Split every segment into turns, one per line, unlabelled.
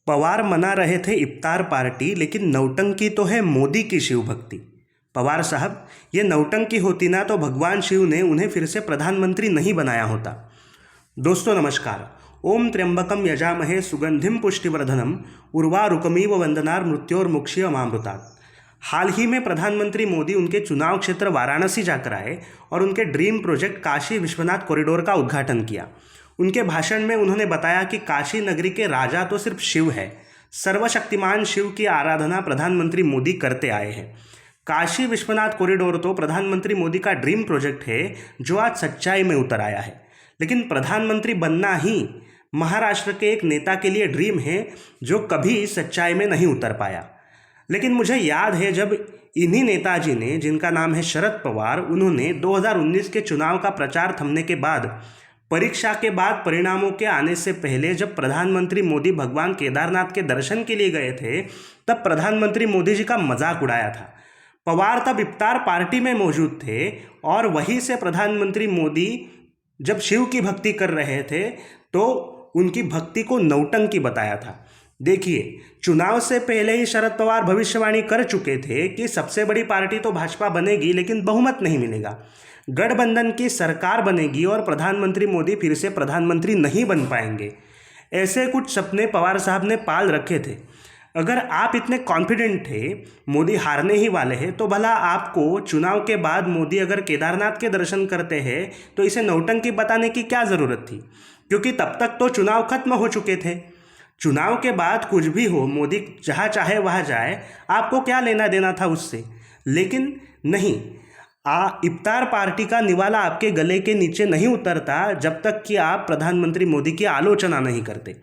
पवार मना रहे थे इफ्तार पार्टी, लेकिन नौटंकी तो है मोदी की शिव भक्ति। पवार साहब, ये नौटंकी होती ना तो भगवान शिव ने उन्हें फिर से प्रधानमंत्री नहीं बनाया होता। दोस्तों नमस्कार। ओम त्र्यंबकम यजामहे सुगंधिम पुष्टिवर्धनम उर्वारुकमिव वंदनार मृत्योर्मुक्षीयमामृतात्। हाल ही में प्रधानमंत्री मोदी उनके चुनाव क्षेत्र वाराणसी जाकर आए और उनके dream project Kashi Vishwanath corridor का उद्घाटन किया। उनके भाषण में उन्होंने बताया कि काशी नगरी के राजा तो सिर्फ शिव है, सर्वशक्तिमान शिव की आराधना प्रधानमंत्री मोदी करते आए हैं। काशी विश्वनाथ कॉरिडोर तो प्रधानमंत्री मोदी का ड्रीम प्रोजेक्ट है जो आज सच्चाई में उतर आया है। लेकिन प्रधानमंत्री बनना ही महाराष्ट्र के एक नेता के लिए ड्रीम है जो कभी सच्चाई में नहीं उतर पाया। लेकिन मुझे याद है जब इन्हीं नेताजी ने, जिनका नाम है शरद पवार, उन्होंने 2019 के चुनाव का प्रचार थमने के बाद, परीक्षा के बाद परिणामों के आने से पहले जब प्रधानमंत्री मोदी भगवान केदारनाथ के दर्शन के लिए गए थे, तब प्रधानमंत्री मोदी जी का मजाक उड़ाया था। पवार तब इफ्तार पार्टी में मौजूद थे और वहीं से प्रधानमंत्री मोदी जब शिव की भक्ति कर रहे थे तो उनकी भक्ति को नौटंकी बताया था। देखिए, चुनाव से पहले ही शरद पवार भविष्यवाणी कर चुके थे कि सबसे बड़ी पार्टी तो भाजपा बनेगी लेकिन बहुमत नहीं मिलेगा, गठबंधन की सरकार बनेगी और प्रधानमंत्री मोदी फिर से प्रधानमंत्री नहीं बन पाएंगे। ऐसे कुछ सपने पवार साहब ने पाल रखे थे। अगर आप इतने कॉन्फिडेंट थे मोदी हारने ही वाले हैं, तो भला आपको चुनाव के बाद मोदी अगर केदारनाथ के दर्शन करते हैं तो इसे नौटंकी बताने की क्या ज़रूरत थी, क्योंकि तब तक तो चुनाव खत्म हो चुके थे। चुनाव के बाद कुछ भी हो, मोदी जहाँ चाहे वहाँ जाए, आपको क्या लेना देना था उससे। लेकिन नहीं, इफ्तार पार्टी का निवाला आपके गले के नीचे नहीं उतरता जब तक कि आप प्रधानमंत्री मोदी की आलोचना नहीं करते।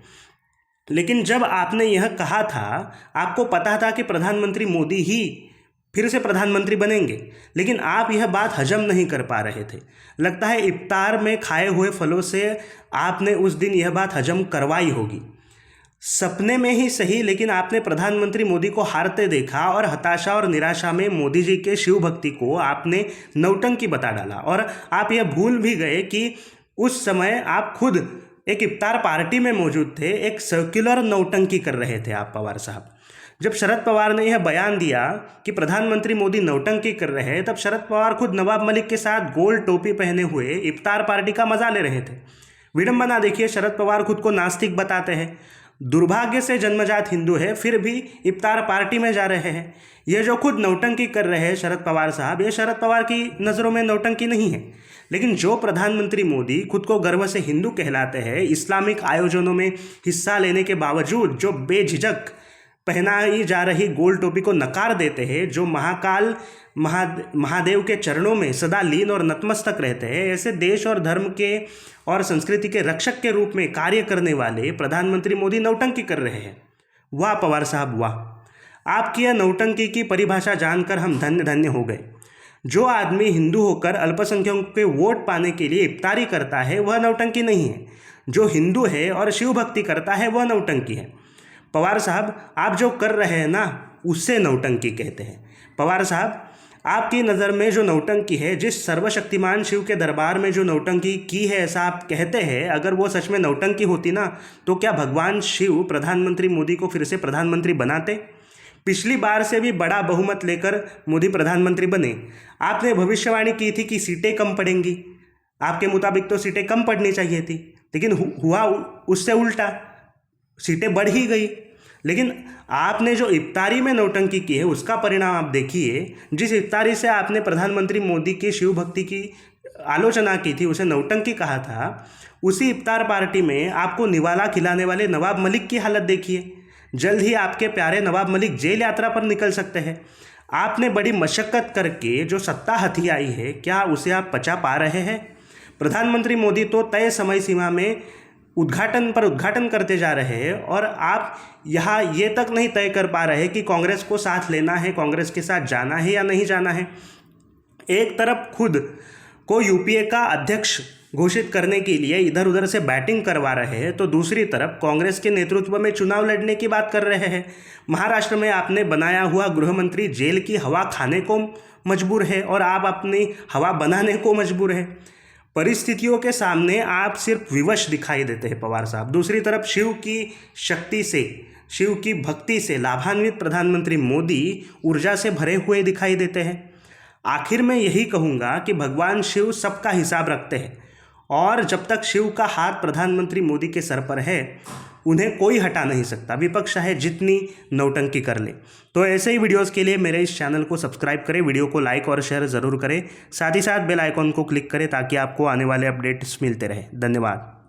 लेकिन जब आपने यह कहा था, आपको पता था कि प्रधानमंत्री मोदी ही फिर से प्रधानमंत्री बनेंगे, लेकिन आप यह बात हजम नहीं कर पा रहे थे। लगता है इफ्तार में खाए हुए फलों से आपने उस दिन यह बात हजम करवाई होगी। सपने में ही सही, लेकिन आपने प्रधानमंत्री मोदी को हारते देखा और हताशा और निराशा में मोदी जी के शिव भक्ति को आपने नौटंकी बता डाला। और आप यह भूल भी गए कि उस समय आप खुद एक इफ्तार पार्टी में मौजूद थे। एक सर्कुलर नौटंकी कर रहे थे आप पवार साहब। जब शरद पवार ने यह बयान दिया कि प्रधानमंत्री मोदी नौटंकी कर रहे हैं, तब शरद पवार खुद नवाब मलिक के साथ गोल टोपी पहने हुए इफ्तार पार्टी का मजा ले रहे थे। विडंबना देखिए, शरद पवार खुद को नास्तिक बताते हैं, दुर्भाग्य से जन्मजात हिंदू है, फिर भी इफ्तार पार्टी में जा रहे हैं। ये जो खुद नौटंकी कर रहे हैं शरद पवार साहब, ये शरद पवार की नज़रों में नौटंकी नहीं है। लेकिन जो प्रधानमंत्री मोदी खुद को गर्व से हिंदू कहलाते हैं, इस्लामिक आयोजनों में हिस्सा लेने के बावजूद जो बेझिझक पहनाई जा रही गोल टोपी को नकार देते हैं, जो महाकाल महादेव के चरणों में सदा लीन और नतमस्तक रहते हैं, ऐसे देश और धर्म के और संस्कृति के रक्षक के रूप में कार्य करने वाले प्रधानमंत्री मोदी नौटंकी कर रहे हैं। वाह पवार साहब वाह! आपकी यह नौटंकी की परिभाषा जानकर हम धन्य धन्य हो गए। जो आदमी हिंदू होकर अल्पसंख्यकों के वोट पाने के लिए इफ्तारी करता है वह नौटंकी नहीं है, जो हिंदू है और शिव भक्ति करता है वह नौटंकी है। पवार साहब, आप जो कर रहे हैं ना, उससे नौटंकी कहते हैं। पवार साहब, आपकी नज़र में जो नौटंकी है, जिस सर्वशक्तिमान शिव के दरबार में जो नौटंकी की है ऐसा आप कहते हैं, अगर वो सच में नौटंकी होती ना, तो क्या भगवान शिव प्रधानमंत्री मोदी को फिर से प्रधानमंत्री बनाते? पिछली बार से भी बड़ा बहुमत लेकर मोदी प्रधानमंत्री बने। आपने भविष्यवाणी की थी कि सीटें कम पड़ेंगी, आपके मुताबिक तो सीटें कम पड़नी चाहिए थी, लेकिन हुआ उससे उल्टा, सीटें बढ़ ही गई। लेकिन आपने जो इफ्तारी में नौटंकी की है उसका परिणाम आप देखिए। जिस इफ्तारी से आपने प्रधानमंत्री मोदी की शिव भक्ति की आलोचना की थी, उसे नौटंकी कहा था, उसी इफ्तार पार्टी में आपको निवाला खिलाने वाले नवाब मलिक की हालत देखिए। जल्द ही आपके प्यारे नवाब मलिक जेल यात्रा पर निकल सकते हैं। आपने बड़ी मशक्क़त करके जो सत्ता हथी आई है, क्या उसे आप पचा पा रहे हैं? प्रधानमंत्री मोदी तो तय समय सीमा में उद्घाटन पर उद्घाटन करते जा रहे हैं और आप यहाँ ये तक नहीं तय कर पा रहे कि कांग्रेस को साथ लेना है, कांग्रेस के साथ जाना है या नहीं जाना है। एक तरफ खुद को यूपीए का अध्यक्ष घोषित करने के लिए इधर उधर से बैटिंग करवा रहे हैं, तो दूसरी तरफ कांग्रेस के नेतृत्व में चुनाव लड़ने की बात कर रहे हैं। महाराष्ट्र में आपने बनाया हुआ गृह मंत्री जेल की हवा खाने को मजबूर है और आप अपनी हवा बनाने को मजबूर है। परिस्थितियों के सामने आप सिर्फ विवश दिखाई देते हैं पवार साहब। दूसरी तरफ शिव की शक्ति से, शिव की भक्ति से लाभान्वित प्रधानमंत्री मोदी ऊर्जा से भरे हुए दिखाई देते हैं। आखिर में यही कहूँगा कि भगवान शिव सबका हिसाब रखते हैं और जब तक शिव का हाथ प्रधानमंत्री मोदी के सर पर है उन्हें कोई हटा नहीं सकता, विपक्ष चाहे जितनी नौटंकी कर ले। तो ऐसे ही वीडियोस के लिए मेरे इस चैनल को सब्सक्राइब करें, वीडियो को लाइक और शेयर ज़रूर करें, साथ ही साथ बेल आइकॉन को क्लिक करें ताकि आपको आने वाले अपडेट्स मिलते रहे। धन्यवाद।